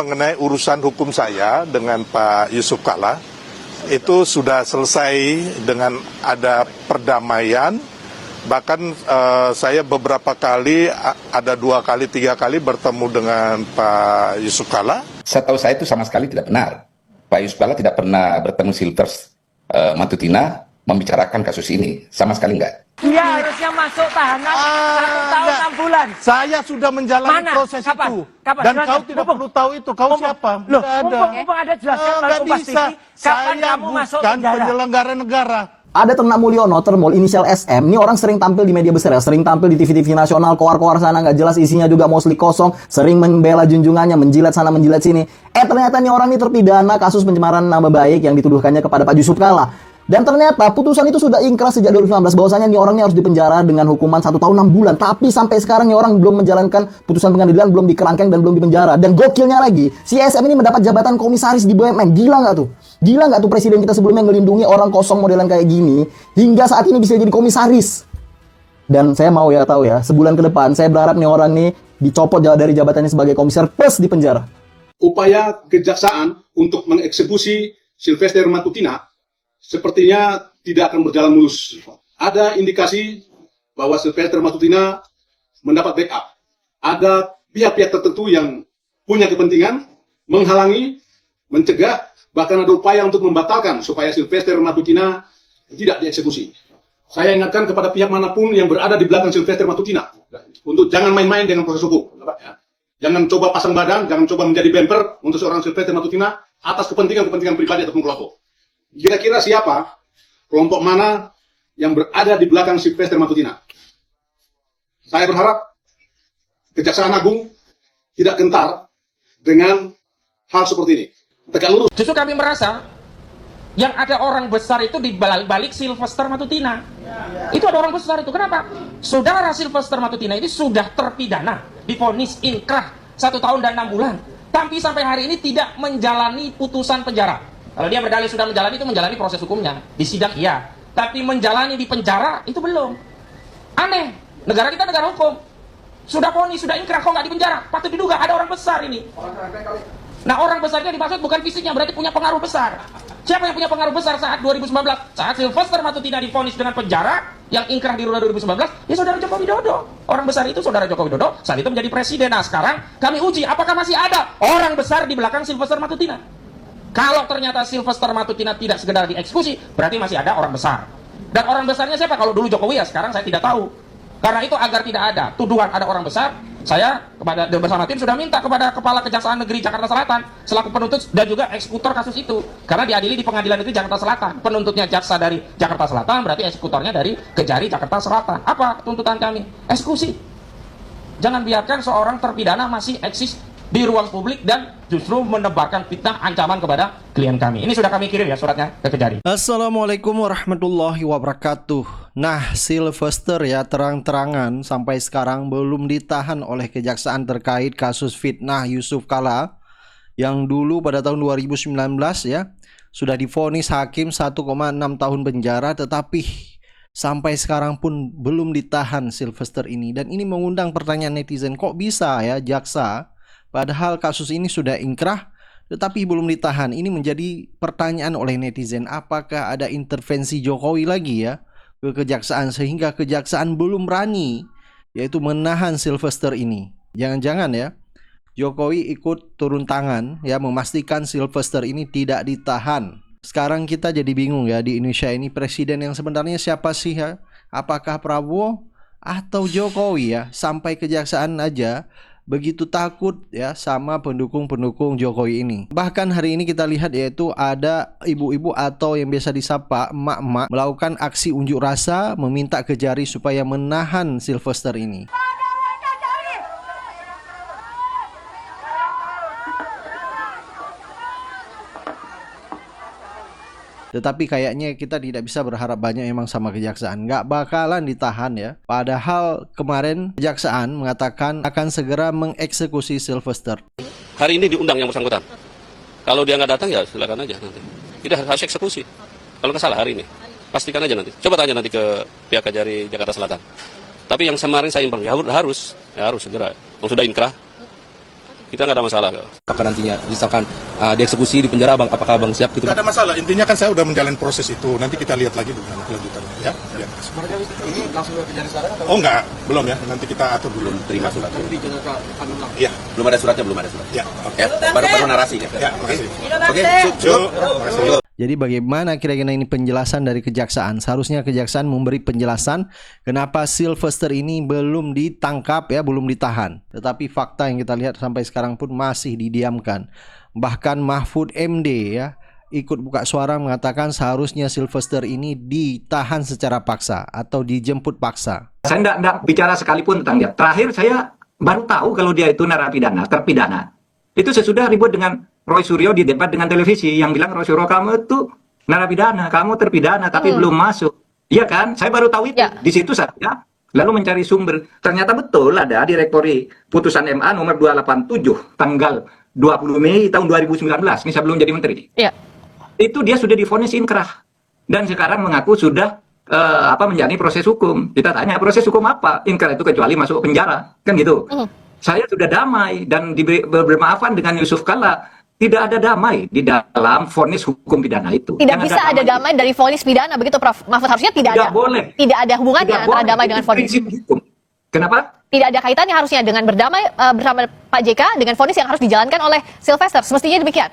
mengenai urusan hukum saya dengan Pak Yusuf Kalla, itu sudah selesai dengan ada perdamaian. Bahkan saya beberapa kali, ada 2 kali, 3 kali bertemu dengan Pak Yusuf Kalla. Setahu saya itu sama sekali tidak benar. Pak Yusuf Kalla tidak pernah bertemu Sylvester Matutina membicarakan kasus ini, sama sekali enggak. Dia harusnya masuk tahanan 1 tahun 6 bulan. Saya sudah menjalani proses itu. Dan kau tidak perlu tahu itu. Kau siapa? Loh, mumpung ada jelaskan nggak bisa. kapan Saya kamu masuk bukan penjara. penyelenggara negara. Ada Ternak Mulyono, Termul, inisial SM. Ini orang sering tampil di media besar ya, sering tampil di TV-TV nasional, koar-koar sana nggak jelas isinya juga mostly kosong, sering membela junjungannya, menjilat sana, menjilat sini. Ternyata nih orang ini terpidana kasus pencemaran nama baik yang dituduhkannya kepada Pak Yusuf Kalla. Dan ternyata putusan itu sudah ingkrah sejak 2019 bahwasanya nih orang ini harus dipenjara dengan hukuman 1 tahun 6 bulan. Tapi sampai sekarang nih orang belum menjalankan putusan pengadilan, belum dikerangkeng dan belum dipenjara. Dan gokilnya lagi, si SM ini mendapat jabatan komisaris di BUMN. Gila nggak tuh? Gila nggak tuh presiden kita sebelumnya ngelindungi orang kosong modelan kayak gini hingga saat ini bisa jadi komisaris. Dan saya mau ya tahu ya, sebulan ke depan saya berharap nih orang nih dicopot dari jabatannya sebagai komisaris plus dipenjara. Upaya kejaksaan untuk mengeksekusi Sylvester Matutina sepertinya tidak akan berjalan mulus. Ada indikasi bahwa Sylvester Matutina mendapat backup. Ada pihak-pihak tertentu yang punya kepentingan menghalangi, mencegah, bahkan ada upaya untuk membatalkan supaya Sylvester Matutina tidak dieksekusi. Saya ingatkan kepada pihak manapun yang berada di belakang Sylvester Matutina untuk jangan main-main dengan proses hukum. Jangan coba pasang badan, jangan coba menjadi bemper untuk seorang Sylvester Matutina atas kepentingan-kepentingan pribadi ataupun kelompok. Kira-kira siapa, kelompok mana yang berada di belakang Sylvester Matutina? Saya berharap Kejaksaan Agung tidak gentar dengan hal seperti ini. Tegak lurus. Justru kami merasa yang ada orang besar itu di balik Sylvester Matutina. Itu ada orang besar itu. Kenapa? Saudara Sylvester Matutina ini sudah terpidana, divonis inkrah 1 tahun dan 6 bulan. Tapi sampai hari ini tidak menjalani putusan penjara. Kalau dia berdalih sudah menjalani, itu menjalani proses hukumnya. Di sidang iya. Tapi menjalani di penjara, itu belum. Aneh. Negara kita negara hukum. Sudah vonis, sudah inkrah, kok nggak di penjara? Patut diduga ada orang besar ini. Nah, orang besarnya dimaksud bukan fisiknya, berarti punya pengaruh besar. Siapa yang punya pengaruh besar saat 2019? Saat Sylvester Matutina divonis dengan penjara, yang inkrah di 2019, ya saudara Joko Widodo. Orang besar itu saudara Joko Widodo, saat itu menjadi presiden. Nah, sekarang kami uji, apakah masih ada orang besar di belakang Sylvester Matutina? Kalau ternyata Sylvester Matutina tidak sekedar dieksekusi, berarti masih ada orang besar. Dan orang besarnya siapa? Kalau dulu Jokowi ya, sekarang saya tidak tahu. Karena itu agar tidak ada tuduhan ada orang besar, saya kepada bersama tim sudah minta kepada Kepala Kejaksaan Negeri Jakarta Selatan selaku penuntut dan juga eksekutor kasus itu. Karena diadili di pengadilan itu Jakarta Selatan. Penuntutnya jaksa dari Jakarta Selatan, berarti eksekutornya dari Kejari Jakarta Selatan. Apa tuntutan kami? Eksekusi. Jangan biarkan seorang terpidana masih eksis di ruang publik dan justru menebarkan fitnah ancaman kepada klien kami. Ini sudah kami kirim ya suratnya ke Kejari. Assalamualaikum warahmatullahi wabarakatuh. Nah, Sylvester ya terang-terangan sampai sekarang belum ditahan oleh kejaksaan terkait kasus fitnah Yusuf Kalla yang dulu pada tahun 2019 ya sudah divonis hakim 1,6 tahun penjara, tetapi sampai sekarang pun belum ditahan Sylvester ini. Dan ini mengundang pertanyaan netizen, kok bisa ya jaksa padahal kasus ini sudah inkrah tetapi belum ditahan? Ini menjadi pertanyaan oleh netizen. Apakah ada intervensi Jokowi lagi ya ke kejaksaan sehingga kejaksaan belum berani yaitu menahan Sylvester ini? Jangan-jangan ya Jokowi ikut turun tangan ya memastikan Sylvester ini tidak ditahan. Sekarang kita jadi bingung ya di Indonesia ini, presiden yang sebenarnya siapa sih ya? Apakah Prabowo atau Jokowi ya? Sampai kejaksaan aja begitu takut ya sama pendukung-pendukung Jokowi ini. Bahkan hari ini kita lihat yaitu ada ibu-ibu atau yang biasa disapa emak-emak melakukan aksi unjuk rasa meminta Kejari supaya menahan Sylvester ini. Tetapi kayaknya kita tidak bisa berharap banyak emang sama kejaksaan. Nggak bakalan ditahan ya. Padahal kemarin kejaksaan mengatakan akan segera mengeksekusi Sylvester. Hari ini diundang yang bersangkutan. Kalau dia nggak datang ya silakan aja nanti. Tidak harus eksekusi. Kalau nggak salah hari ini. Pastikan aja nanti. Coba tanya nanti ke pihak Kejari Jakarta Selatan. Tapi yang kemarin saya impor harus segera. Kalau sudah inkrah, Kita nggak ada masalah. Apakah nantinya misalkan dieksekusi di penjara, Bang, apakah Bang siap gitu? Tidak ada masalah, intinya kan saya udah menjalin proses itu, nanti kita lihat lagi bagaimana kelanjutannya ya. Ini langsung ke penjara sekarang atau? Oh enggak, belum ya, nanti kita atur dulu. Terima surat. Iya. Belum ada suratnya, belum ada surat. Ya, Oke. Baru narasi ya. ya, makasih. Oke, Yuk. Jadi bagaimana kira-kira ini penjelasan dari kejaksaan? Seharusnya kejaksaan memberi penjelasan kenapa Sylvester ini belum ditangkap ya, belum ditahan. Tetapi fakta yang kita lihat sampai sekarang pun masih didiamkan. Bahkan Mahfud MD ya ikut buka suara mengatakan seharusnya Sylvester ini ditahan secara paksa atau dijemput paksa. Saya tidak bicara sekalipun tentang dia. Terakhir saya baru tahu kalau dia itu narapidana, terpidana. Itu sesudah ribut dengan Roy Suryo di debat dengan televisi yang bilang, Roy Suryo kamu itu narapidana, kamu terpidana tapi belum masuk. Iya kan? Saya baru tahu itu. Ya. Di situ saya lalu mencari sumber. Ternyata betul ada direktori putusan MA nomor 287 tanggal 20 Mei tahun 2019. Ini sebelum jadi menteri. Ya. Itu dia sudah divonis inkrah dan sekarang mengaku sudah menjalani proses hukum. Kita tanya proses hukum apa? Inkrah itu kecuali masuk penjara, kan gitu. Saya sudah damai dan bermaafan dengan Yusuf Kalla. Tidak ada damai di dalam vonis hukum pidana itu. Tidak bisa ada damai dari vonis pidana, begitu Prof. Mahfud, harusnya tidak ada. Boleh. Tidak ada hubungannya antara damai dengan vonis. Hukum. Kenapa? Tidak ada kaitannya harusnya dengan berdamai bersama Pak JK dengan vonis yang harus dijalankan oleh Sylvester. Semestinya demikian.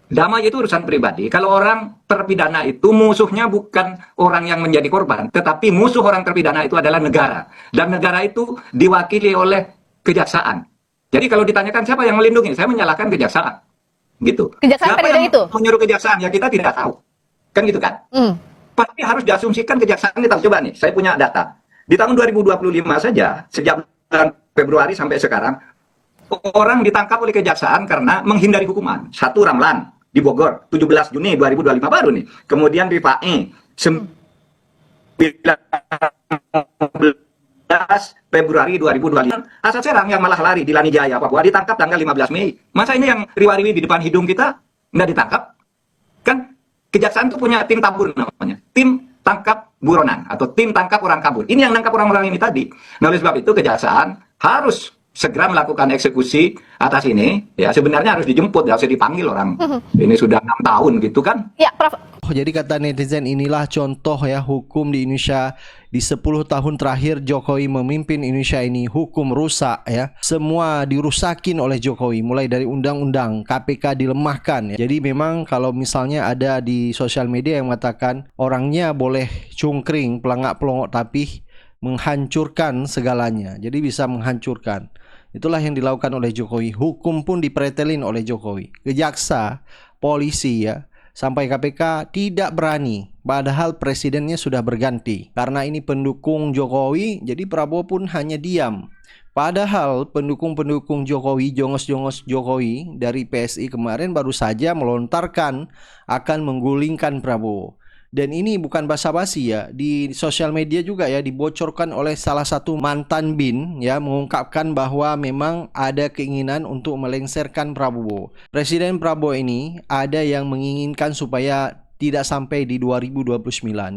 Damai itu urusan pribadi. Kalau orang terpidana itu musuhnya bukan orang yang menjadi korban, tetapi musuh orang terpidana itu adalah negara. Dan negara itu diwakili oleh kejaksaan. Jadi kalau ditanyakan siapa yang melindungi, saya menyalahkan kejaksaan. Gitu. Kejaksaan siapa periode yang itu menyuruh kejaksaan? Ya kita tidak tahu. Kan gitu kan? Pasti harus diasumsikan kejaksaan kita. Coba nih, saya punya data. Di tahun 2025 saja, sejak bulan Februari sampai sekarang, orang ditangkap oleh kejaksaan karena menghindari hukuman. 1 Ramlan di Bogor, 17 Juni 2025 baru nih. Kemudian Rifa'i, 19 Februari 2025. Asad Serang yang malah lari di Lani Jaya, Papua, ditangkap tanggal 15 Mei. Masa ini yang riwa-riwi di depan hidung kita nggak ditangkap? Kan kejaksaan itu punya tim tabur namanya. Tim tangkap buronan atau tim tangkap orang kabur. Ini yang nangkap orang-orang ini tadi. Nah, oleh sebab itu kejaksaan harus segera melakukan eksekusi atas ini. Ya, sebenarnya harus dijemput, harus dipanggil orang. Ini sudah 6 tahun gitu kan? Ya, Prof. Jadi kata netizen, inilah contoh ya hukum di Indonesia di 10 tahun terakhir Jokowi memimpin Indonesia ini, hukum rusak ya. Semua dirusakin oleh Jokowi, mulai dari undang-undang, KPK dilemahkan ya. Jadi memang kalau misalnya ada di sosial media yang mengatakan orangnya boleh cungkring, pelangak-pelongok, tapi menghancurkan segalanya. Jadi bisa menghancurkan. Itulah yang dilakukan oleh Jokowi. Hukum pun dipretelin oleh Jokowi. Kejaksa, polisi ya, sampai KPK tidak berani. Padahal presidennya sudah berganti. Karena ini pendukung Jokowi, jadi Prabowo pun hanya diam. Padahal pendukung-pendukung Jokowi, jongos-jongos Jokowi dari PSI kemarin baru saja melontarkan akan menggulingkan Prabowo. Dan ini bukan basa-basi ya, di sosial media juga ya dibocorkan oleh salah satu mantan BIN ya, mengungkapkan bahwa memang ada keinginan untuk melengsarkan Prabowo. Presiden Prabowo ini ada yang menginginkan supaya tidak sampai di 2029.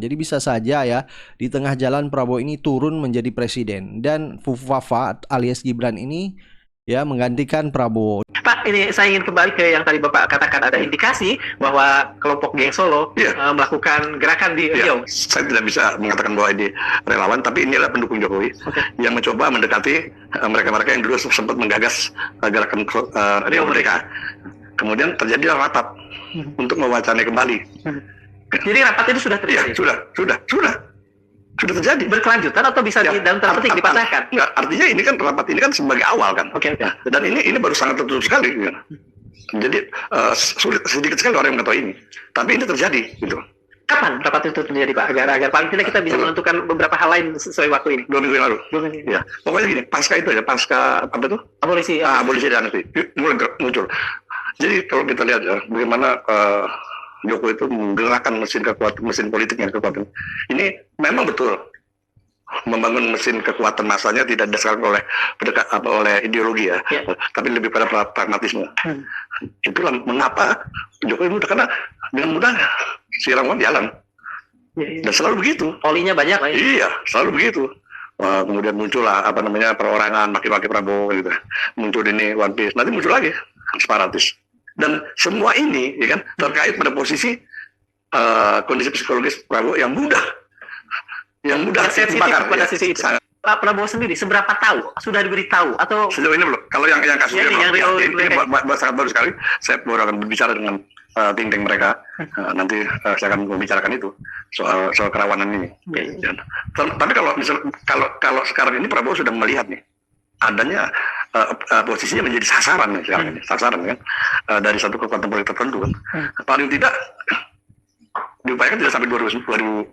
Jadi bisa saja ya di tengah jalan Prabowo ini turun menjadi presiden dan Fufafa alias Gibran ini ya menggantikan Prabowo. Pak, ini saya ingin kembali ke yang tadi Bapak katakan, ada indikasi bahwa kelompok geng Solo melakukan gerakan di Riau. Saya tidak bisa mengatakan bahwa ini relawan, tapi ini adalah pendukung Jokowi yang mencoba mendekati mereka-mereka yang dulu sempat menggagas gerakan Riau Merdeka. Kemudian terjadi rapat untuk mewacanai kembali. Jadi rapat itu sudah terjadi? Ya, sudah terjadi. Berkelanjutan atau bisa di dalam tanda petik dipatahkan? Enggak, artinya ini kan rapat ini kan sebagai awal kan. Dan ini baru sangat tertutup sekali. Ya. Jadi sedikit sekali orang yang mengetahui ini. Tapi ini terjadi gitu. Kapan rapat itu terjadi Pak? Agar paling tidak kita bisa menentukan beberapa hal lain sesuai waktu ini. 2 minggu yang lalu. Ya. Pokoknya gini, pasca itu ya, pasca apa itu? Abolisi. Abolisi dan itu mulai muncul. Jadi kalau kita lihat ya, bagaimana Jokowi itu menggerakkan mesin politiknya kekuatan. Ini memang betul membangun mesin kekuatan masanya tidak didasarkan oleh ideologi ya, tapi lebih pada pragmatisme. Itulah mengapa Jokowi mudah, karena dengan mudah si Rangwan jalan. Dan selalu begitu. Olinya banyak lah ya. Iya, selalu begitu. kemudian muncullah apa namanya perorangan maki-maki Prabowo gitu, muncul ini One Piece, nanti muncul lagi separatis, dan semua ini ya kan terkait pada posisi kondisi psikologis Prabowo yang mudah sensitif pada sisi itu. Pak Prabowo sendiri seberapa tahu, sudah diberitahu atau sejauh ini belum? Kalau yang kasusnya ini sangat baru sekali. Saya baru akan berbicara dengan ting-ting mereka. Nanti saya akan membicarakan itu soal kerawanan ini. Dan, tapi kalau sekarang ini Prabowo sudah melihat nih adanya posisinya menjadi sasaran nih sekarang ini, sasaran kan dari satu kekuatan politik tertentu kan. Paling tidak diupayakan tidak sampai 2029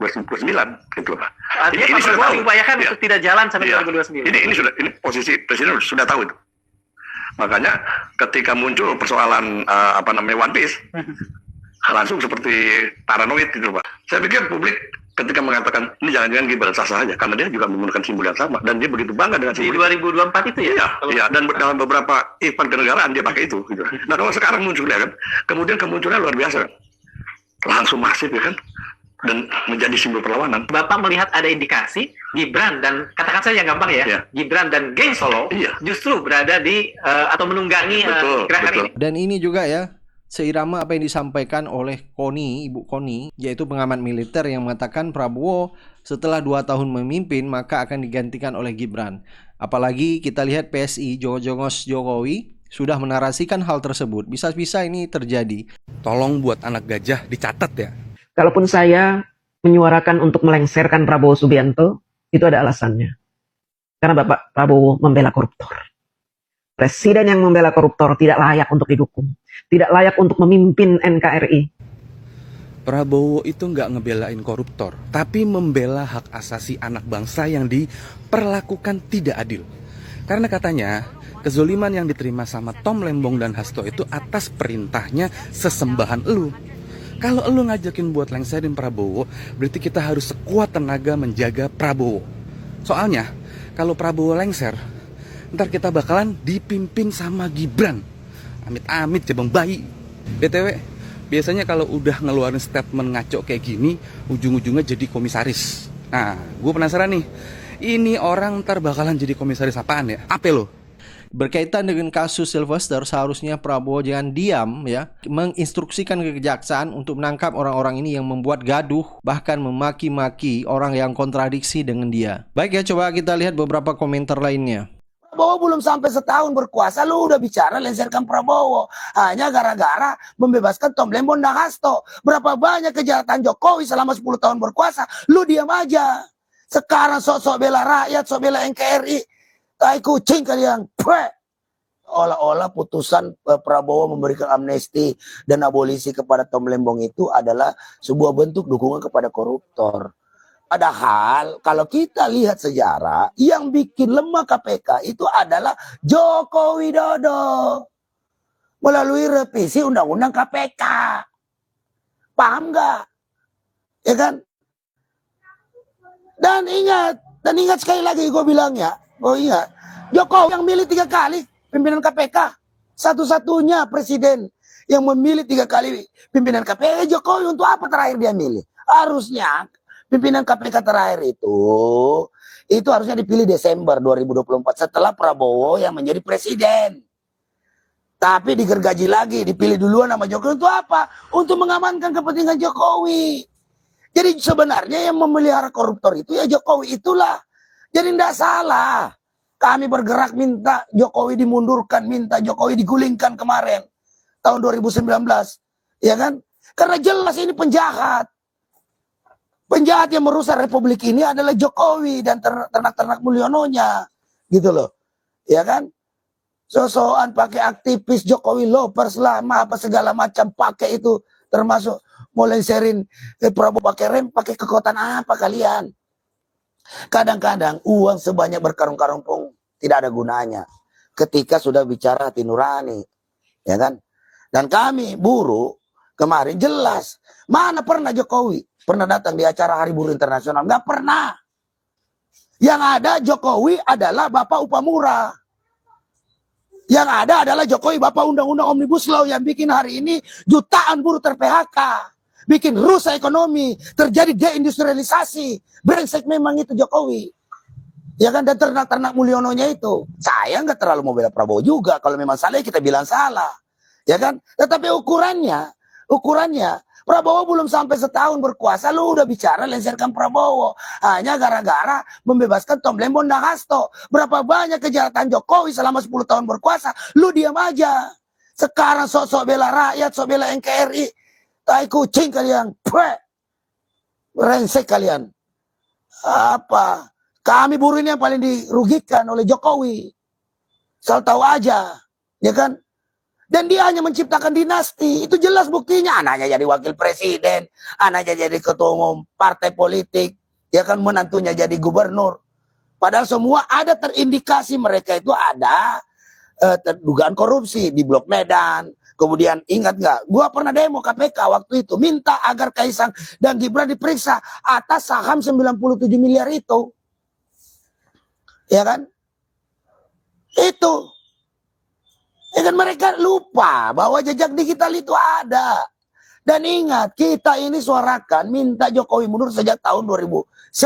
gitu Pak. Artinya Pak Prabowo diupayakan untuk tidak jalan sampai 2029. Ini posisi presiden sudah tahu itu. Makanya ketika muncul persoalan apa namanya One Piece, langsung seperti paranoid gitu Pak. Saya pikir publik ketika mengatakan ini jangan-jangan Gibran sah-sah aja, karena dia juga menggunakan simbol yang sama dan dia begitu bangga dengan simbol di 2024 itu ya. Iya, dan dalam beberapa event kenegaraan dia pakai itu gitu. Nah, kalau sekarang munculnya kan, kemudian kemunculannya luar biasa kan. Langsung masif ya kan, dan menjadi simbol perlawanan. Bapak melihat ada indikasi Gibran dan katakan saja yang gampang ya, Gibran dan geng Solo justru berada di atau menunggangi gerakan ini. Dan ini juga ya seirama apa yang disampaikan oleh Koni, Ibu Koni, yaitu pengamat militer yang mengatakan Prabowo setelah 2 tahun memimpin maka akan digantikan oleh Gibran. Apalagi kita lihat PSI Jongos Jokowi sudah menarasikan hal tersebut. Bisa-bisa ini terjadi. Tolong buat anak gajah dicatat ya. Kalaupun saya menyuarakan untuk melengsarkan Prabowo Subianto, itu ada alasannya. Karena Bapak Prabowo membela koruptor. Presiden yang membela koruptor tidak layak untuk didukung. Tidak layak untuk memimpin NKRI. Prabowo itu nggak ngebelain koruptor, tapi membela hak asasi anak bangsa yang diperlakukan tidak adil. Karena katanya kezoliman yang diterima sama Tom Lembong dan Hasto itu atas perintahnya sesembahan elu. Kalau elu ngajakin buat lengserin Prabowo, berarti kita harus sekuat tenaga menjaga Prabowo. Soalnya, kalau Prabowo lengser, ntar kita bakalan dipimpin sama Gibran. Amit-amit jabang bayi. BTW, biasanya kalau udah ngeluarin statement ngaco kayak gini, ujung-ujungnya jadi komisaris. Nah, gue penasaran nih, ini orang ntar bakalan jadi komisaris apaan ya? Apa lo? Berkaitan dengan kasus Sylvester, seharusnya Prabowo jangan diam ya, menginstruksikan ke kejaksaan untuk menangkap orang-orang ini yang membuat gaduh, bahkan memaki-maki orang yang kontradiksi dengan dia. Baik ya, coba kita lihat beberapa komentar lainnya. Prabowo belum sampai setahun berkuasa, lu udah bicara lengserkan Prabowo. Hanya gara-gara membebaskan Tom Lembong dan Hasto. Berapa banyak kejahatan Jokowi selama 10 tahun berkuasa, lu diam aja. Sekarang sok-sok bela rakyat, sok bela NKRI. Tai kucing kalian. Olah-olah putusan Prabowo memberikan amnesti dan abolisi kepada Tom Lembong itu adalah sebuah bentuk dukungan kepada koruptor. Padahal kalau kita lihat sejarah, yang bikin lemah KPK itu adalah Joko Widodo melalui revisi Undang-Undang KPK. Paham nggak? Ya kan? Dan ingat sekali lagi gue bilang ya. Oh iya, Jokowi yang milih 3 kali pimpinan KPK. Satu-satunya presiden yang memilih 3 kali pimpinan KPK. Jokowi untuk apa terakhir dia milih? Harusnya pimpinan KPK terakhir itu harusnya dipilih Desember 2024 setelah Prabowo yang menjadi presiden. Tapi digergaji lagi, dipilih duluan sama Jokowi untuk apa? Untuk mengamankan kepentingan Jokowi. Jadi sebenarnya yang memelihara koruptor itu ya Jokowi itulah. Jadi tidak salah. Kami bergerak minta Jokowi dimundurkan, minta Jokowi digulingkan kemarin. Tahun 2019. Ya kan? Karena jelas ini penjahat. Penjahat yang merusak Republik ini adalah Jokowi dan ternak-ternak Mulyononya. Gitu loh. Ya kan? Sosokan pakai aktivis Jokowi lovers lah, apa segala macam pakai itu. Termasuk mulai serin Prabowo pakai rem, pakai kekuatan apa kalian? Kadang-kadang uang sebanyak berkarung-karung pun tidak ada gunanya ketika sudah bicara hati nurani, ya kan? Dan kami buruh kemarin jelas, mana pernah Jokowi pernah datang di acara Hari Buruh Internasional? Nggak pernah. Yang ada Jokowi adalah Bapak upah murah. Yang ada adalah Jokowi Bapak Undang-Undang Omnibus Law yang bikin hari ini jutaan buruh ter-PHK. Bikin rusak ekonomi, terjadi deindustrialisasi. Brengsek memang itu Jokowi. Ya kan, dan ternak-ternak Mulyononya itu. Saya nggak terlalu mau bela Prabowo juga. Kalau memang salah, kita bilang salah. Ya kan? Tetapi ukurannya, Prabowo belum sampai setahun berkuasa, lu udah bicara lengserkan Prabowo. Hanya gara-gara membebaskan Tom Lembon dan Hasto. Berapa banyak kejahatan Jokowi selama 10 tahun berkuasa, lu diam aja. Sekarang sok-sok bela rakyat, sok bela NKRI. Tai kucing kalian. Pweh. Rengsek kalian. Apa? Kami buruh ini yang paling dirugikan oleh Jokowi. Soal tahu aja. Ya kan? Dan dia hanya menciptakan dinasti. Itu jelas buktinya. Anaknya jadi wakil presiden. Anaknya jadi ketua umum partai politik. Ya kan, menantunya jadi gubernur. Padahal semua ada terindikasi mereka itu ada dugaan korupsi di Blok Medan. Kemudian ingat nggak? Gua pernah demo KPK waktu itu. Minta agar Kaisang dan Gibran diperiksa atas saham 97 miliar itu. Ya kan? Itu. Ya kan, mereka lupa bahwa jejak digital itu ada. Dan ingat, kita ini suarakan minta Jokowi mundur sejak tahun 2019.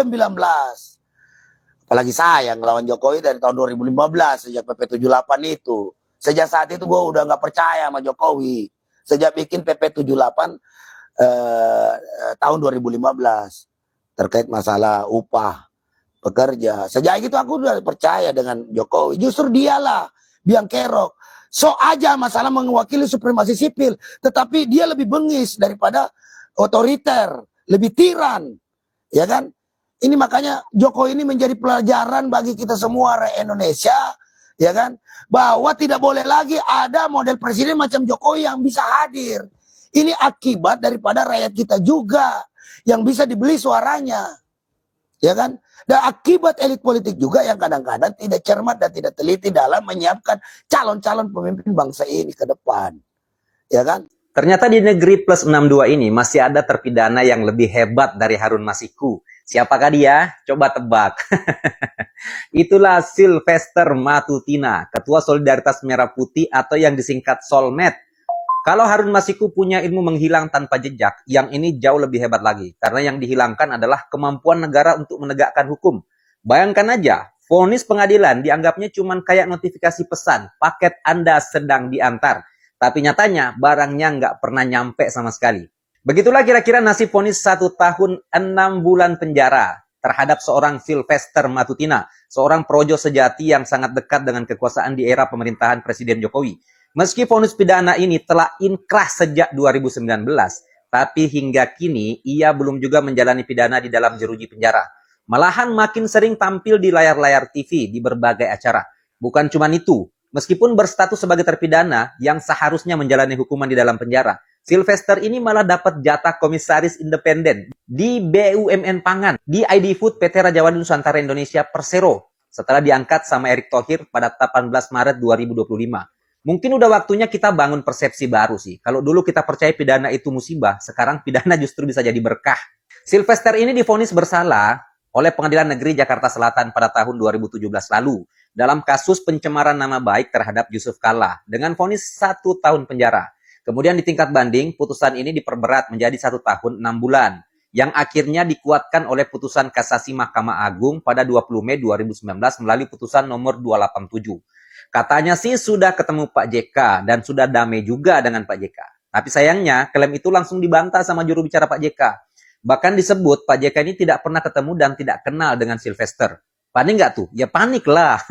Apalagi saya ngelawan Jokowi dari tahun 2015 sejak PP 78 itu. Sejak saat itu gue udah nggak percaya sama Jokowi. Sejak bikin PP 78 tahun 2015 terkait masalah upah pekerja. Sejak itu aku udah percaya dengan Jokowi. Justru dialah biang kerok. So aja masalah mewakili supremasi sipil, tetapi dia lebih bengis daripada otoriter, lebih tiran, ya kan? Ini makanya Jokowi ini menjadi pelajaran bagi kita semua rakyat Indonesia, ya kan? Bahwa tidak boleh lagi ada model presiden macam Jokowi yang bisa hadir. Ini akibat daripada rakyat kita juga yang bisa dibeli suaranya, ya kan? Dan akibat elit politik juga yang kadang-kadang tidak cermat dan tidak teliti dalam menyiapkan calon-calon pemimpin bangsa ini ke depan. Ya kan? Ternyata di negeri plus 62 ini masih ada terpidana yang lebih hebat dari Harun Masiku. Siapakah dia? Coba tebak. Itulah Sylvester Matutina, Ketua Solidaritas Merah Putih atau yang disingkat Solmed. Kalau Harun Masiku punya ilmu menghilang tanpa jejak, yang ini jauh lebih hebat lagi. Karena yang dihilangkan adalah kemampuan negara untuk menegakkan hukum. Bayangkan aja, vonis pengadilan dianggapnya cuma kayak notifikasi pesan, paket Anda sedang diantar. Tapi nyatanya barangnya nggak pernah nyampe sama sekali. Begitulah kira-kira nasib vonis 1 tahun 6 bulan penjara terhadap seorang Sylvester Matutina, seorang projo sejati yang sangat dekat dengan kekuasaan di era pemerintahan Presiden Jokowi. Meski vonis pidana ini telah inkrah sejak 2019, tapi hingga kini ia belum juga menjalani pidana di dalam jeruji penjara. Malahan makin sering tampil di layar-layar TV di berbagai acara. Bukan cuma itu, meskipun berstatus sebagai terpidana yang seharusnya menjalani hukuman di dalam penjara, Sylvester ini malah dapat jatah komisaris independen di BUMN Pangan, di ID Food PT Raja Wali Nusantara Indonesia Persero, setelah diangkat sama Erick Thohir pada 18 Maret 2025. Mungkin udah waktunya kita bangun persepsi baru sih. Kalau dulu kita percaya pidana itu musibah, sekarang pidana justru bisa jadi berkah. Sylvester ini divonis bersalah oleh Pengadilan Negeri Jakarta Selatan pada tahun 2017 lalu dalam kasus pencemaran nama baik terhadap Yusuf Kalla dengan vonis 1 tahun penjara. Kemudian di tingkat banding, putusan ini diperberat menjadi 1 tahun 6 bulan yang akhirnya dikuatkan oleh putusan kasasi Mahkamah Agung pada 20 Mei 2019 melalui putusan nomor 287. Katanya sih sudah ketemu Pak JK dan sudah damai juga dengan Pak JK. Tapi sayangnya klaim itu langsung dibantah sama juru bicara Pak JK. Bahkan disebut Pak JK ini tidak pernah ketemu dan tidak kenal dengan Sylvester. Panik nggak tuh? Ya panik lah.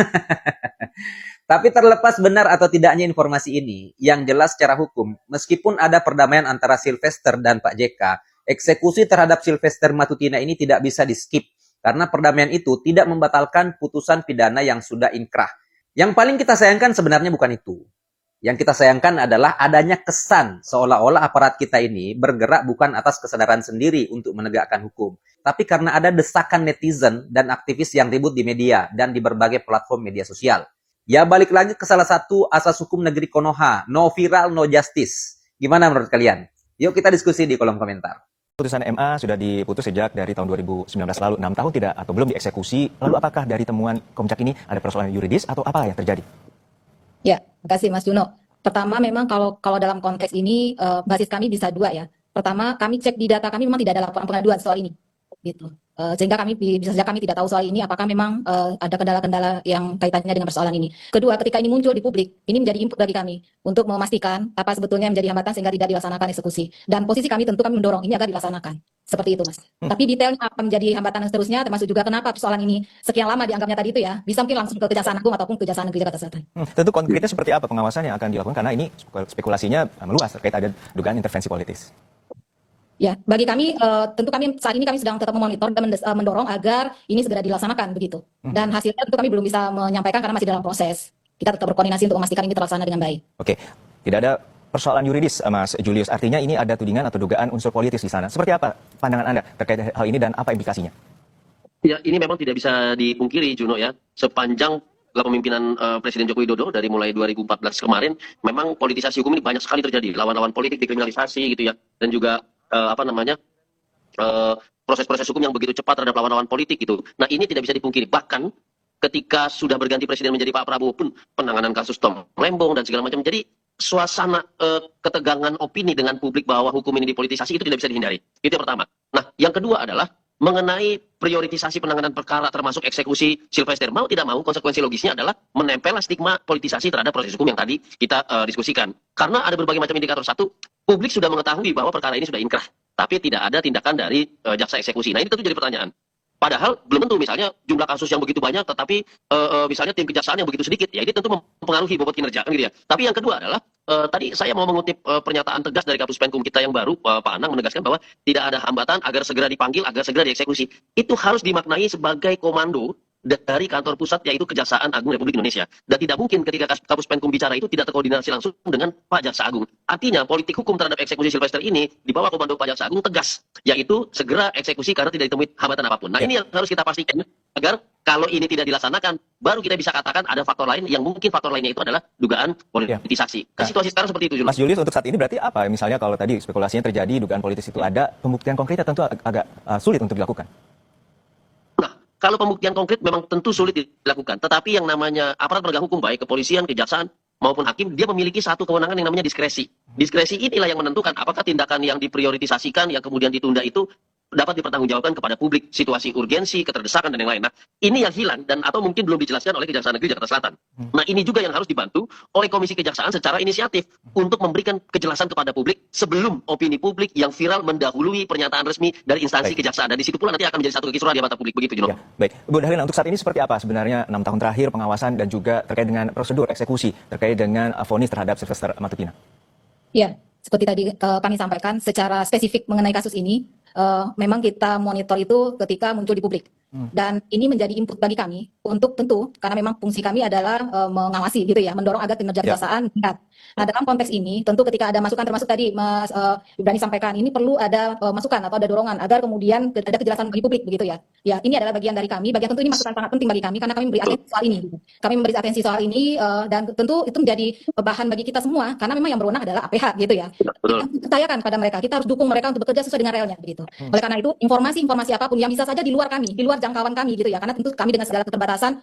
Tapi terlepas benar atau tidaknya informasi ini, yang jelas secara hukum, meskipun ada perdamaian antara Sylvester dan Pak JK, eksekusi terhadap Sylvester Matutina ini tidak bisa di-skip. Karena perdamaian itu tidak membatalkan putusan pidana yang sudah inkrah. Yang paling kita sayangkan sebenarnya bukan itu. Yang kita sayangkan adalah adanya kesan seolah-olah aparat kita ini bergerak bukan atas kesadaran sendiri untuk menegakkan hukum, tapi karena ada desakan netizen dan aktivis yang ribut di media dan di berbagai platform media sosial. Ya balik lagi ke salah satu asas hukum negeri Konoha, no viral, no justice. Gimana menurut kalian? Yuk kita diskusi di kolom komentar. Putusan MA sudah diputus sejak dari tahun 2019 lalu, 6 tahun tidak atau belum dieksekusi. Lalu apakah dari temuan Komjak ini ada persoalan yuridis atau apa yang terjadi? Ya, terima kasih Mas Juno. Pertama memang kalau dalam konteks ini basis kami bisa 2 ya. Pertama kami cek di data kami memang tidak ada laporan pengaduan soal ini. Gitu. Sehingga bisa saja kami tidak tahu soal ini apakah memang ada kendala-kendala yang kaitannya dengan persoalan ini. Kedua, ketika ini muncul di publik, ini menjadi input bagi kami untuk memastikan apa sebetulnya menjadi hambatan sehingga tidak dilaksanakan eksekusi. Dan posisi kami tentu kami mendorong ini agar dilaksanakan. Seperti itu, Mas. Tapi detailnya apa menjadi hambatan dan seterusnya, termasuk juga kenapa persoalan ini sekian lama dianggapnya tadi itu ya, bisa mungkin langsung ke Kejaksaan Agung ataupun Kejaksaan Negeri Jakarta Selatan. Tentu konkretnya seperti apa pengawasan yang akan dilakukan, karena ini spekulasinya meluas terkait ada dugaan intervensi politis. Ya, bagi kami tentu kami saat ini kami sedang tetap memonitor dan mendorong agar ini segera dilaksanakan begitu. Dan hasilnya tentu kami belum bisa menyampaikan karena masih dalam proses. Kita tetap berkoordinasi untuk memastikan ini terlaksana dengan baik. Oke, tidak ada persoalan yuridis, Mas Julius. Artinya ini ada tudingan atau dugaan unsur politis di sana. Seperti apa pandangan Anda terkait hal ini dan apa implikasinya? Ya, ini memang tidak bisa dipungkiri, Juno ya. Sepanjang kepemimpinan Presiden Joko Widodo dari mulai 2014 kemarin, memang politisasi hukum ini banyak sekali terjadi. Lawan-lawan politik dikriminalisasi gitu ya, dan juga proses-proses hukum yang begitu cepat terhadap lawan-lawan politik gitu. Nah, ini tidak bisa dipungkiri. Bahkan ketika sudah berganti presiden menjadi Pak Prabowo pun penanganan kasus Tom Lembong dan segala macam, jadi suasana ketegangan opini dengan publik bahwa hukum ini dipolitisasi itu tidak bisa dihindari. Itu yang pertama. Nah, yang kedua adalah mengenai prioritisasi penanganan perkara termasuk eksekusi Sylvester. Mau tidak mau, konsekuensi logisnya adalah menempel stigma politisasi terhadap proses hukum yang tadi kita diskusikan. Karena ada berbagai macam indikator. Satu, publik sudah mengetahui bahwa perkara ini sudah inkrah, tapi tidak ada tindakan dari jaksa eksekusi. Nah, ini tentu jadi pertanyaan. Padahal belum tentu misalnya jumlah kasus yang begitu banyak, tetapi misalnya tim kejaksaan yang begitu sedikit, ya ini tentu mempengaruhi bobot kinerja kan gitu ya. Tapi yang kedua adalah tadi saya mau mengutip pernyataan tegas dari Kapus Penkum kita yang baru, Pak Anang menegaskan bahwa tidak ada hambatan agar segera dipanggil, agar segera dieksekusi. Itu harus dimaknai sebagai komando dari kantor pusat, yaitu Kejaksaan Agung Republik Indonesia. Dan tidak mungkin ketika Kapus Penkum bicara itu tidak terkoordinasi langsung dengan Pak Jaksa Agung. Artinya politik hukum terhadap eksekusi Sylvester ini di bawah komando Pak Jaksa Agung tegas, yaitu segera eksekusi karena tidak ditemui hambatan apapun. Nah, ini yang harus kita pastikan agar kalau ini tidak dilaksanakan, baru kita bisa katakan ada faktor lain yang mungkin faktor lainnya itu adalah dugaan politisasi. Nah, situasi sekarang seperti itu, Julius. Mas Julius, untuk saat ini berarti apa? Misalnya kalau tadi spekulasinya terjadi, dugaan politis itu ada, pembuktian konkretnya tentu agak sulit untuk dilakukan. Kalau pembuktian konkret memang tentu sulit dilakukan. Tetapi yang namanya aparat penegak hukum, baik kepolisian, kejaksaan, maupun hakim, dia memiliki satu kewenangan yang namanya diskresi. Diskresi inilah yang menentukan apakah tindakan yang diprioritisasikan, yang kemudian ditunda itu dapat dipertanggungjawabkan kepada publik, situasi urgensi, keterdesakan, dan yang lain. Nah, ini yang hilang dan atau mungkin belum dijelaskan oleh Kejaksaan Negeri Jakarta Selatan. Nah, ini juga yang harus dibantu oleh Komisi Kejaksaan secara inisiatif untuk memberikan kejelasan kepada publik sebelum opini publik yang viral mendahului pernyataan resmi dari instansi kejaksaan. Dan di situ pula nanti akan menjadi satu kekisruhan di mata publik. Begitu, Juno. Ya, baik. Bu Dahlina, untuk saat ini seperti apa sebenarnya 6 tahun terakhir pengawasan dan juga terkait dengan prosedur eksekusi, terkait dengan vonis terhadap Sylvester Matutina? Ya, seperti tadi kami sampaikan secara spesifik mengenai kasus ini, memang kita monitor itu ketika muncul di publik. Dan ini menjadi input bagi kami untuk tentu, karena memang fungsi kami adalah mengawasi gitu ya, mendorong agar kinerja kejaksaan meningkat. Nah, dalam konteks ini, tentu ketika ada masukan, termasuk tadi Mas Ibrani sampaikan, ini perlu ada masukan atau ada dorongan agar kemudian ada kejelasan bagi publik begitu ya. Ya, ini adalah bagian dari kami, bagian tentu ini masukan sangat penting bagi kami, karena kami memberi atensi soal ini. Gitu. Kami memberi atensi soal ini, dan tentu itu menjadi bahan bagi kita semua, karena memang yang berwenang adalah APH gitu ya. Kita percayakan pada mereka, kita harus dukung mereka untuk bekerja sesuai dengan realnya begitu. Oleh karena itu, informasi apapun yang bisa saja di luar kami, di luar jangkauan kami gitu ya, karena tentu kami dengan segala keterbatasan,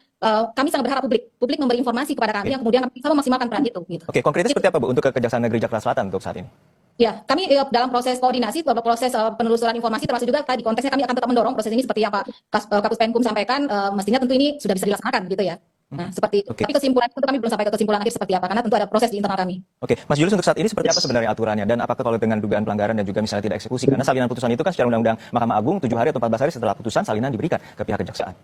kami sangat berharap publik memberi informasi kepada kami yang kemudian kami bisa memaksimalkan peran itu gitu. Oke, konkretnya seperti apa Bu untuk Kejaksaan Negeri Jakarta Selatan untuk saat ini? Ya, kami dalam proses koordinasi, proses penelusuran informasi, termasuk juga tadi konteksnya kami akan tetap mendorong proses ini seperti yang Pak Kapus Penkum sampaikan, mestinya tentu ini sudah bisa dilaksanakan gitu ya. Nah, seperti itu. Tapi kesimpulan itu kami belum sampai ke kesimpulan akhir seperti apa, karena tentu ada proses di internal kami. Oke, Mas Julius, untuk saat ini seperti apa sebenarnya aturannya, dan apakah kalau dengan dugaan pelanggaran dan juga misalnya tidak eksekusi, karena salinan putusan itu kan secara undang-undang Mahkamah Agung 7 hari atau 14 hari setelah putusan salinan diberikan ke pihak kejaksaan.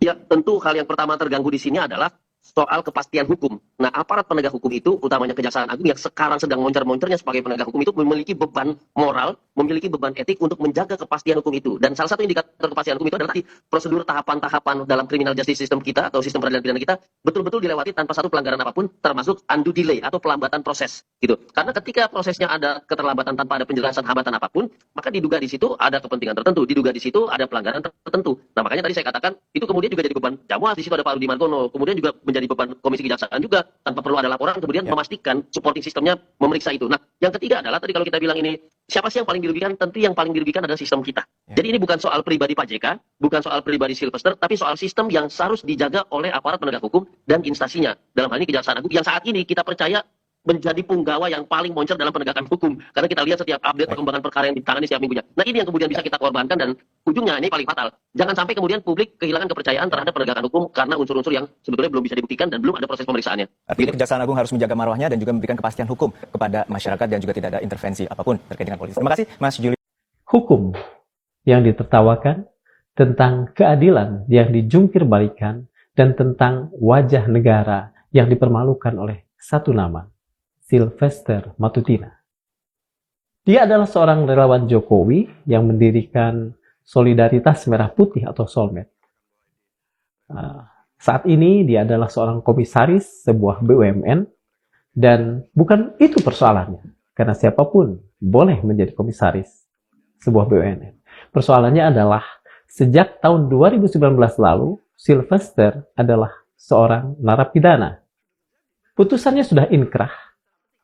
Ya, tentu hal yang pertama terganggu di sini adalah soal kepastian hukum. Nah, aparat penegak hukum itu, utamanya Kejaksaan Agung yang sekarang sedang moncer-moncernya sebagai penegak hukum itu memiliki beban moral, memiliki beban etik untuk menjaga kepastian hukum itu. Dan salah satu indikator kepastian hukum itu adalah tadi prosedur tahapan-tahapan dalam criminal justice system kita atau sistem peradilan pidana kita betul-betul dilewati tanpa satu pelanggaran apapun, termasuk undue delay atau pelambatan proses. Gitu. Karena ketika prosesnya ada keterlambatan tanpa ada penjelasan hambatan apapun, maka diduga di situ ada kepentingan tertentu, diduga di situ ada pelanggaran tertentu. Nah, makanya tadi saya katakan itu kemudian juga jadi beban Jamuas, di situ ada Pak Rudi Margono, kemudian juga menjadi beban Komisi Kejaksaan juga tanpa perlu ada laporan kemudian memastikan supporting sistemnya memeriksa itu. Nah, yang ketiga adalah tadi kalau kita bilang ini siapa sih yang paling dirugikan? Tentu yang paling dirugikan adalah sistem kita. Jadi ini bukan soal pribadi Pak JK, bukan soal pribadi Sylvester, tapi soal sistem yang harus dijaga oleh aparat penegak hukum dan instasinya. Dalam hal ini Kejaksaan Agung yang saat ini kita percaya menjadi punggawa yang paling moncer dalam penegakan hukum. Karena kita lihat setiap update perkembangan perkara yang ditangani setiap minggunya. Nah ini yang kemudian bisa kita korbankan dan ujungnya ini paling fatal. Jangan sampai kemudian publik kehilangan kepercayaan terhadap penegakan hukum karena unsur-unsur yang sebetulnya belum bisa dibuktikan dan belum ada proses pemeriksaannya. Artinya Kejaksaan Agung harus menjaga marwahnya dan juga memberikan kepastian hukum kepada masyarakat dan juga tidak ada intervensi apapun terkait dengan polisi. Terima kasih Mas Juli. Hukum yang ditertawakan, tentang keadilan yang dijungkir balikan, dan tentang wajah negara yang dipermalukan oleh satu nama, Sylvester Matutina. Dia adalah seorang relawan Jokowi yang mendirikan Solidaritas Merah Putih atau Solmed. Saat ini dia adalah seorang komisaris sebuah BUMN, dan bukan itu persoalannya, karena siapapun boleh menjadi komisaris sebuah BUMN. Persoalannya adalah sejak tahun 2019 lalu, Sylvester adalah seorang narapidana. Putusannya sudah inkrah.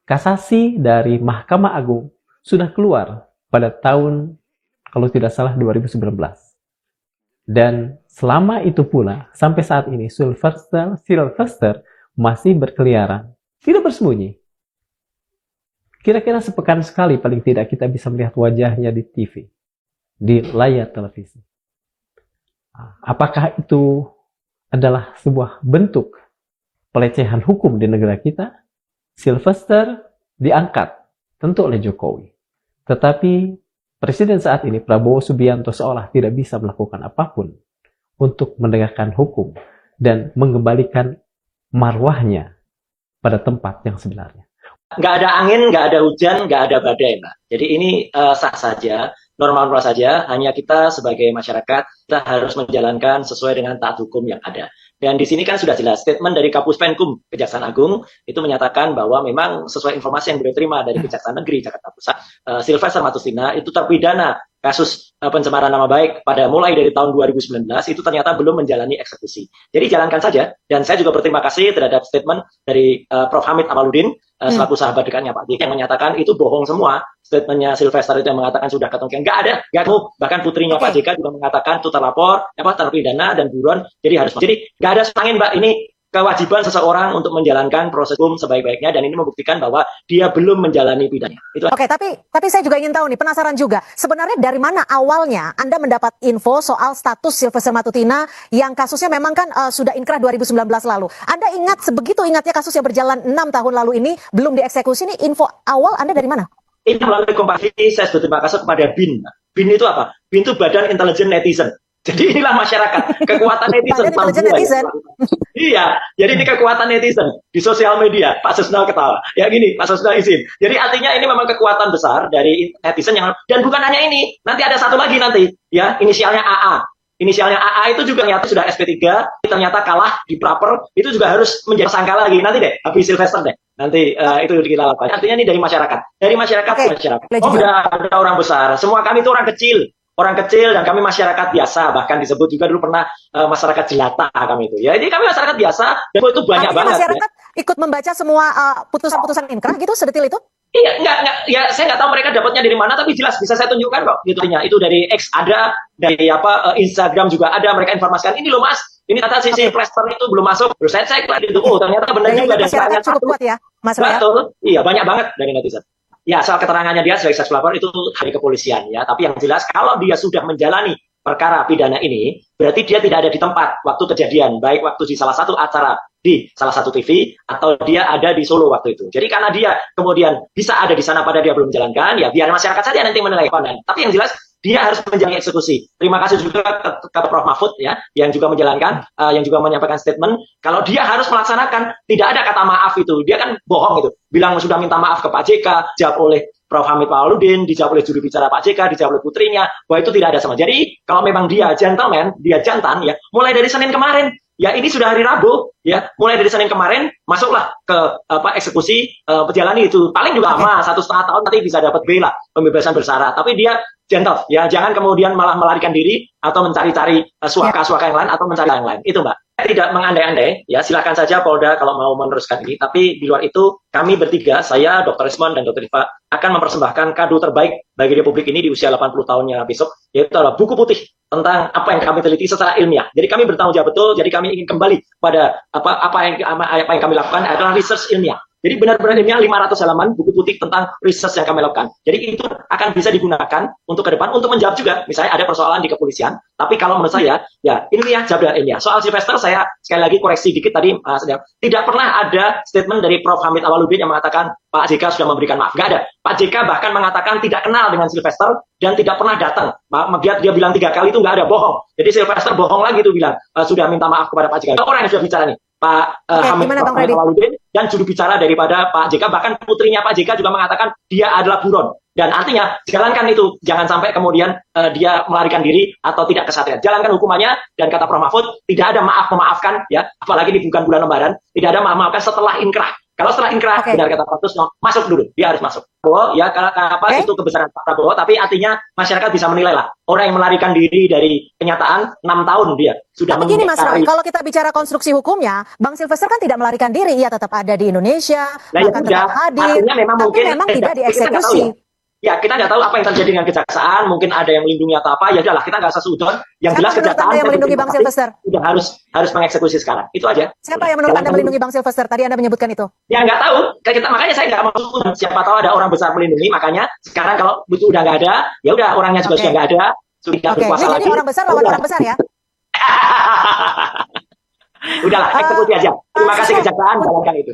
Kasasi dari Mahkamah Agung sudah keluar pada tahun, kalau tidak salah, 2019. Dan selama itu pula, sampai saat ini, Sylvester masih berkeliaran, tidak bersembunyi. Kira-kira sepekan sekali paling tidak kita bisa melihat wajahnya di TV, di layar televisi. Apakah itu adalah sebuah bentuk pelecehan hukum di negara kita? Sylvester diangkat tentu oleh Jokowi. Tetapi Presiden saat ini, Prabowo Subianto, seolah tidak bisa melakukan apapun untuk menegakkan hukum dan mengembalikan marwahnya pada tempat yang sebenarnya. Nggak ada angin, nggak ada hujan, nggak ada badai, Mbak. Jadi ini sah saja, normal-normal saja, hanya kita sebagai masyarakat, kita harus menjalankan sesuai dengan taat hukum yang ada. Dan di sini kan sudah jelas, statement dari Kapus Penkum Kejaksaan Agung itu menyatakan bahwa memang sesuai informasi yang beliau terima dari Kejaksaan Negeri Jakarta Pusat, Sylvester Matutina itu terpidana kasus pencemaran nama baik pada mulai dari tahun 2019 itu ternyata belum menjalani eksekusi. Jadi jalankan saja, dan saya juga berterima kasih terhadap statement dari Prof. Hamid Amaludin selaku sahabat dekatnya Pak JK yang menyatakan itu bohong semua. Statementnya Sylvester itu yang mengatakan sudah ketemu, nggak ada, nggak ketemu. Bahkan putrinya Pak JK juga mengatakan itu terlapor, terpidana dan buron, jadi harus. Jadi nggak ada angin, Mbak. Ini kewajiban seseorang untuk menjalankan proses hukum sebaik-baiknya, dan ini membuktikan bahwa dia belum menjalani pidana. Oke, tapi saya juga ingin tahu nih, penasaran juga. Sebenarnya dari mana awalnya Anda mendapat info soal status Sylvester Matutina yang kasusnya memang kan sudah inkrah 2019 lalu. Anda ingat, sebegitu ingatnya kasus yang berjalan 6 tahun lalu ini belum dieksekusi, ini info awal Anda dari mana? Ini melalui Kompas TV saya berterima kasih kepada BIN. BIN itu apa? BIN itu Badan Intelijen Netizen. Jadi inilah masyarakat, kekuatan netizen. Iya, jadi ini kekuatan netizen di sosial media. Pak Susno ketawa. Ya gini, Pak Susno izin. Jadi artinya ini memang kekuatan besar dari netizen yang, dan bukan hanya ini. Nanti ada satu lagi nanti, ya, inisialnya AA. Inisialnya AA itu juga ternyata sudah SP3, ternyata kalah di Praper, itu juga harus menjadi tersangka lagi. Nanti deh, habis Sylvester deh. Nanti itu kita lakukan. Artinya ini dari masyarakat. Dari masyarakat ke masyarakat. Oh, ada orang besar. Semua kami itu orang kecil. Orang kecil, dan kami masyarakat biasa, bahkan disebut juga dulu pernah masyarakat jelata kami itu. Ya, jadi kami masyarakat biasa, dan itu banyak banget. Masyarakat ikut membaca semua putusan-putusan inkrah gitu, sedetil itu? Iya, enggak, ya saya nggak tahu mereka dapatnya dari mana, tapi jelas bisa saya tunjukkan kok. Gitu. Itu dari X ada, dari Instagram juga ada, mereka informasikan, ini loh Mas, ini kata si Sylvester itu belum masuk. Terus saya cek lagi itu, oh ternyata benar juga. Masyarakat cukup kuat ya, Mas Roy? Betul, iya banyak banget dari netizen. Ya, soal keterangannya dia sebagai saksi pelapor itu dari kepolisian ya. Tapi yang jelas kalau dia sudah menjalani perkara pidana ini, berarti dia tidak ada di tempat waktu kejadian, baik waktu di salah satu acara di salah satu TV atau dia ada di Solo waktu itu. Jadi karena dia kemudian bisa ada di sana pada dia belum menjalankan, ya biar masyarakat saja nanti menilai. Tapi yang jelas dia harus menjalani eksekusi. Terima kasih juga ke Prof. Mahfud ya, yang juga menjalankan, yang juga menyampaikan statement. Kalau dia harus melaksanakan, tidak ada kata maaf itu. Dia kan bohong itu. Bilang sudah minta maaf ke Pak JK, dijawab oleh Prof. Hamid Amaludin, dijawab oleh juru bicara Pak JK, dijawab oleh putrinya, bahwa itu tidak ada sama. Jadi kalau memang dia gentleman, dia jantan ya, mulai dari Senin kemarin, ya ini sudah hari Rabu, ya mulai dari Senin kemarin masuklah ke eksekusi, menjalani itu paling juga lama 1,5 tahun nanti bisa dapat bela pembebasan bersyarat. Tapi dia gentle, ya jangan kemudian malah melarikan diri atau mencari-cari suaka-suaka yang lain atau mencari yang lain. Itu Mbak. Tidak mengandai-andai, ya silakan saja Polda kalau mau meneruskan ini. Tapi di luar itu kami bertiga, saya, Dr. Rismon dan Dr. Rifa akan mempersembahkan kado terbaik bagi Republik ini di usia 80 tahunnya besok, yaitu adalah buku putih tentang apa yang kami teliti secara ilmiah. Jadi kami bertanggung jawab betul. Jadi kami ingin kembali pada apa yang kami lakukan adalah research ilmiah. Jadi benar-benar ini 500 halaman buku putih tentang research yang kami lakukan. Jadi itu akan bisa digunakan untuk ke depan untuk menjawab juga. Misalnya ada persoalan di kepolisian. Tapi kalau menurut saya, ya ini ya jawab ini ya. Soal Sylvester saya sekali lagi koreksi dikit tadi, tidak pernah ada statement dari Prof. Hamid Awaludin yang mengatakan Pak JK sudah memberikan maaf. Nggak ada. Pak JK bahkan mengatakan tidak kenal dengan Sylvester dan tidak pernah datang. Dia bilang 3 kali itu nggak ada, bohong. Jadi Sylvester bohong lagi tuh bilang sudah minta maaf kepada Pak JK. Orang yang sudah bicara nih, Pak Hamid Awaludin dan juru bicara daripada Pak JK, bahkan putrinya Pak JK juga mengatakan dia adalah buron. Dan artinya jalankan itu, jangan sampai kemudian dia melarikan diri atau tidak kesatria. Jalankan hukumannya, dan kata Prof. Mahfud tidak ada maaf memaafkan ya, apalagi di bukan bulan Lebaran, tidak ada maaf memaafkan setelah inkrah. Kalau setelah inkrah, benar kata Pak Tusno, masuk dulu, dia harus masuk. Ya, kenapa itu kebesaran Pak Prabowo, tapi artinya masyarakat bisa menilai lah. Orang yang melarikan diri dari kenyataan 6 tahun dia sudah. Tapi gini Mas Roy, kalau kita bicara konstruksi hukumnya, Bang Sylvester kan tidak melarikan diri, ia tetap ada di Indonesia, bahkan tetap hadir, tapi memang tidak dieksekusi. Ya, kita nggak tahu apa yang terjadi dengan kejaksaan, mungkin ada yang melindungi atau apa, ya udahlah, kita nggak usah sudon. Yang jelas kejaksaan yang melindungi Bang Sylvester sudah harus mengeksekusi sekarang. Itu aja. Siapa yang menurut Anda melindungi Bang Sylvester? Tadi Anda menyebutkan itu. Ya nggak tahu. Makanya saya nggak mau sudon. Siapa tahu ada orang besar melindungi, makanya sekarang kalau itu udah nggak ada, ya udah orangnya juga sudah nggak ada, sudah berkuasa lagi. Jadi orang besar lawan orang besar ya? Udahlah, eksekusi aja. Terima kasih kejaksaan, jalankan itu.